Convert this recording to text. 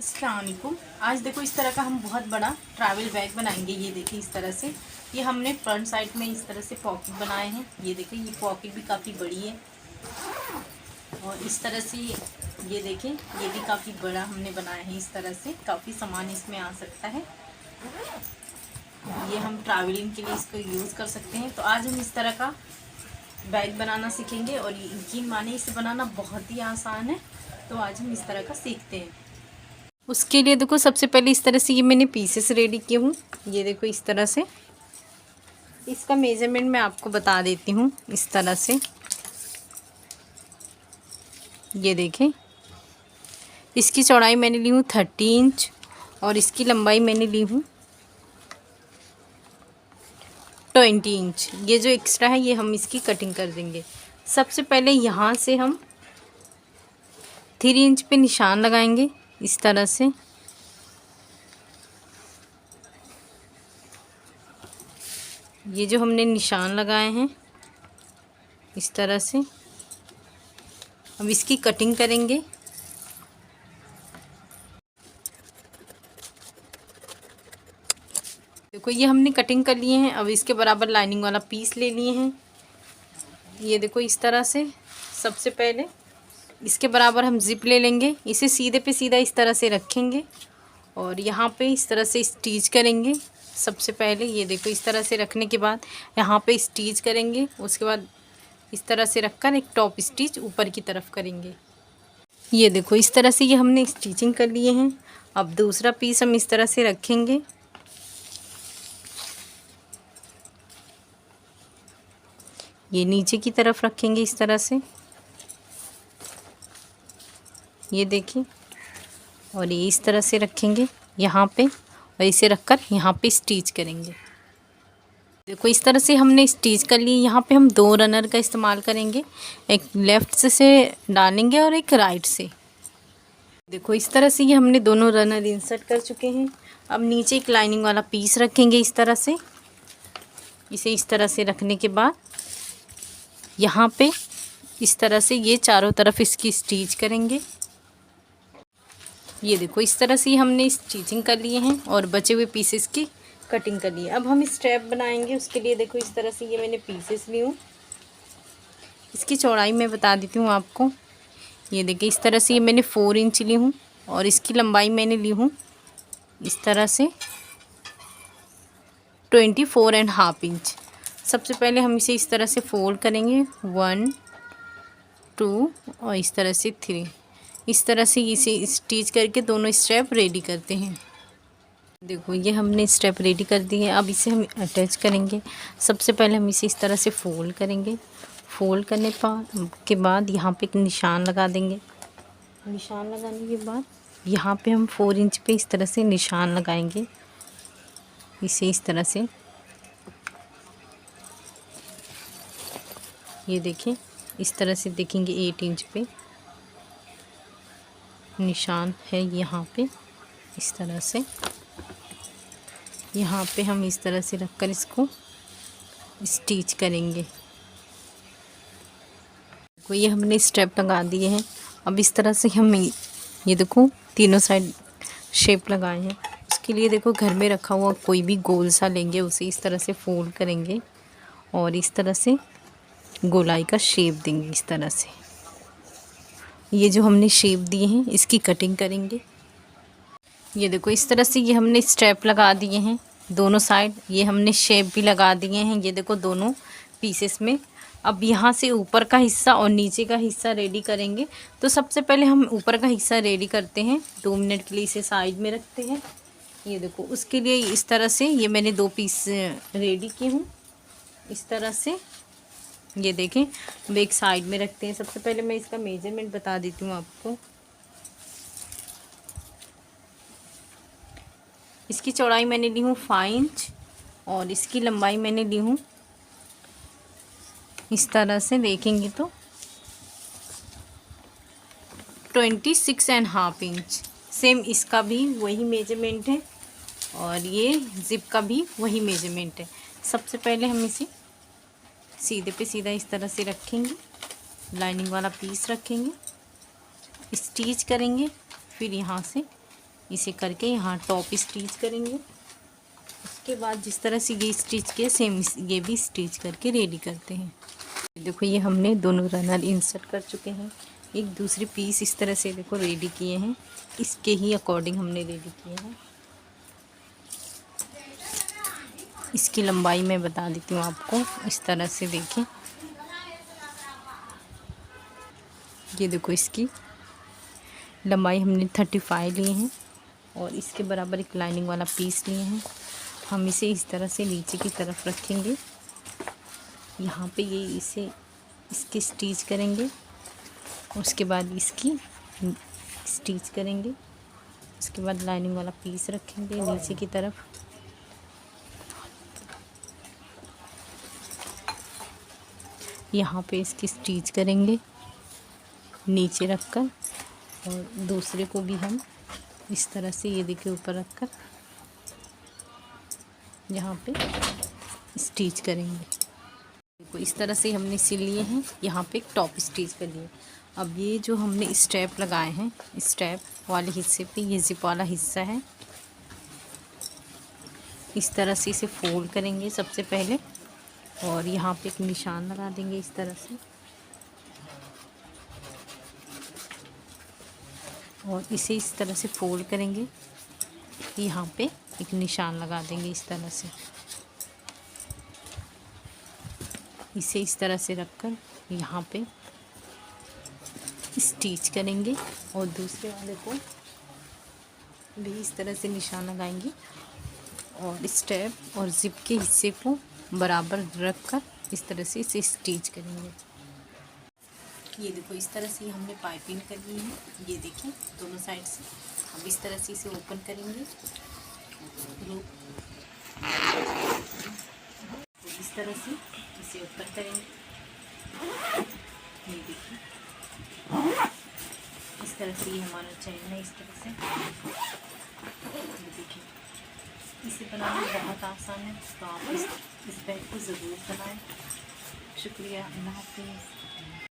अस्सलाम वालेकुम। आज देखो इस तरह का हम बहुत बड़ा ट्रैवल बैग बनाएंगे। ये देखिए इस तरह से ये हमने फ्रंट साइड में इस तरह से पॉकेट बनाए हैं। ये देखिए ये पॉकेट भी काफ़ी बड़ी है और इस तरह से ये देखें ये भी काफ़ी बड़ा हमने बनाया है। इस तरह से काफ़ी सामान इसमें आ सकता है। ये हम ट्रैवलिंग के लिए इसको यूज़ कर सकते हैं। तो आज हम इस तरह का बैग बनाना सीखेंगे और यकीन माने इसे बनाना बहुत ही आसान है। तो आज हम इस तरह का सीखते हैं। उसके लिए देखो सबसे पहले इस तरह से ये मैंने पीसेस रेडी किए हूँ। ये देखो इस तरह से इसका मेजरमेंट मैं आपको बता देती हूँ। इस तरह से ये देखें इसकी चौड़ाई मैंने ली हूँ 30 इंच और इसकी लंबाई मैंने ली हूँ 20 इंच। ये जो एक्स्ट्रा है ये हम इसकी कटिंग कर देंगे। सबसे पहले यहाँ से हम 3 इंच पे निशान लगाएंगे इस तरह से। ये जो हमने निशान लगाए हैं इस तरह से अब इसकी कटिंग करेंगे। देखो ये हमने कटिंग कर लिए हैं। अब इसके बराबर लाइनिंग वाला पीस ले लिए हैं। ये देखो इस तरह से सबसे पहले इसके बराबर हम जिप ले लेंगे। इसे सीधे पे सीधा इस तरह से रखेंगे और यहाँ पे इस तरह से स्टिच करेंगे। सबसे पहले ये देखो इस तरह से रखने के बाद यहाँ पे स्टिच करेंगे। उसके बाद इस तरह से रखकर एक टॉप स्टिच ऊपर की तरफ करेंगे। ये देखो इस तरह से ये हमने स्टिचिंग कर लिए हैं। अब दूसरा पीस हम इस तरह से रखेंगे। ये नीचे की तरफ रखेंगे इस तरह से। ये देखिए और ये इस तरह से रखेंगे यहाँ पे और इसे रखकर यहाँ पे स्टिच करेंगे। देखो इस तरह से हमने स्टिच कर लिए। यहाँ पे हम 2 रनर का इस्तेमाल करेंगे। एक लेफ़्ट से डालेंगे और एक राइट से। देखो इस तरह से ये हमने दोनों रनर इंसर्ट कर चुके हैं। अब नीचे एक लाइनिंग वाला पीस रखेंगे इस तरह से। इसे इस तरह से रखने के बाद यहाँ पे इस तरह से ये चारों तरफ इसकी स्टिच करेंगे। ये देखो इस तरह से हमने स्टिचिंग कर लिए हैं और बचे हुए पीसेस की कटिंग कर ली है। अब हम स्ट्रैप बनाएंगे। उसके लिए देखो इस तरह से ये मैंने पीसेस ली हूँ। इसकी चौड़ाई मैं बता देती हूँ आपको। ये देखिए इस तरह से ये मैंने 4 इंच ली हूँ और इसकी लंबाई मैंने ली हूँ इस तरह से 24.5 इंच। सबसे पहले हम इसे इस तरह से फोल्ड करेंगे 1 2 और इस तरह से 3। इस तरह से इसे स्टिच करके दोनों स्टेप रेडी करते हैं। देखो ये हमने स्टेप रेडी कर दी है। अब इसे हम अटैच करेंगे। सबसे पहले हम इसे इस तरह से फोल्ड करेंगे। फोल्ड करने के बाद यहाँ पे एक निशान लगा देंगे। निशान लगाने के बाद यहाँ पे हम 4 इंच पे इस तरह से निशान लगाएंगे। इसे इस तरह से ये देखें इस तरह से देखेंगे 8 इंच पे निशान है। यहाँ पे इस तरह से यहाँ पे हम इस तरह से रखकर इसको स्टिच करेंगे। तो ये हमने स्टेप लगा दिए हैं। अब इस तरह से हम ये देखो तीनों साइड शेप लगाए हैं। उसके लिए देखो घर में रखा हुआ कोई भी गोल सा लेंगे, उसे इस तरह से फोल्ड करेंगे और इस तरह से गोलाई का शेप देंगे। इस तरह से ये जो हमने शेप दिए हैं इसकी कटिंग करेंगे। ये देखो इस तरह से ये हमने स्टेप लगा दिए हैं दोनों साइड। ये हमने शेप भी लगा दिए हैं। ये देखो दोनों पीसेस में। अब यहाँ से ऊपर का हिस्सा और नीचे का हिस्सा रेडी करेंगे। तो सबसे पहले हम ऊपर का हिस्सा रेडी करते हैं। 2 मिनट के लिए इसे साइड में रखते हैं। ये देखो उसके लिए इस तरह से ये मैंने 2 पीस रेडी किए हूँ इस तरह से। ये देखें अब एक साइड में रखते हैं। सबसे पहले मैं इसका मेजरमेंट बता देती हूँ आपको। इसकी चौड़ाई मैंने ली हूँ 5 इंच और इसकी लंबाई मैंने ली हूँ इस तरह से देखेंगे तो 26.5 इंच। सेम इसका भी वही मेजरमेंट है और ये जिप का भी वही मेजरमेंट है। सबसे पहले हम इसे सीधे पे सीधा इस तरह से रखेंगे। लाइनिंग वाला पीस रखेंगे, स्टिच करेंगे, फिर यहाँ से इसे करके यहाँ टॉप स्टिच करेंगे। उसके बाद जिस तरह से ये स्टिच किया सेम ये भी स्टिच करके रेडी करते हैं। देखो ये हमने दोनों रनर इंसर्ट कर चुके हैं। एक दूसरे पीस इस तरह से देखो रेडी किए हैं, इसके ही अकॉर्डिंग हमने रेडी किए हैं। इसकी लंबाई मैं बता देती हूँ आपको, इस तरह से देखें। ये देखो इसकी लंबाई हमने 35 लिए हैं और इसके बराबर एक लाइनिंग वाला पीस लिए हैं। हम इसे इस तरह से नीचे की तरफ रखेंगे। यहाँ पे ये इसे इसकी स्टिच करेंगे, उसके बाद इसकी स्टिच करेंगे। उसके बाद लाइनिंग वाला पीस रखेंगे नीचे की तरफ। यहाँ पे इसकी स्टिच करेंगे नीचे रखकर, और दूसरे को भी हम इस तरह से ये देखिए ऊपर रखकर यहाँ पे स्टिच करेंगे। देखो इस तरह से हमने सिल लिए हैं। यहाँ पे एक टॉप स्टिच कर लिए। अब ये जो हमने स्टेप लगाए हैं, स्टेप वाले हिस्से पे ये जिप वाला हिस्सा है, इस तरह से इसे फोल्ड करेंगे सबसे पहले और यहाँ पे एक निशान लगा देंगे इस तरह से, और इसे इस तरह से फोल्ड करेंगे। यहाँ पे एक निशान लगा देंगे इस तरह से। इसे इस तरह से रखकर यहाँ पे स्टिच करेंगे और दूसरे वाले को भी इस तरह से निशान लगाएंगे और स्टेप और जिप के हिस्से को बराबर रखकर इस तरह से इसे स्टिच करेंगे। ये देखो इस तरह से हमने पाइपिंग कर ली है। ये देखिए दोनों साइड से अब इस तरह से इसे ओपन करेंगे। इस तरह से इसे ओपन करेंगे। ये देखिए इस तरह से ये हमारा चैन है। इस तरह से ये देखिए, इसे बनाना बहुत आसान है, तो आप इस बैग को ज़रूर बनाएं। शुक्रिया, अल्लाह हाफ़िज़।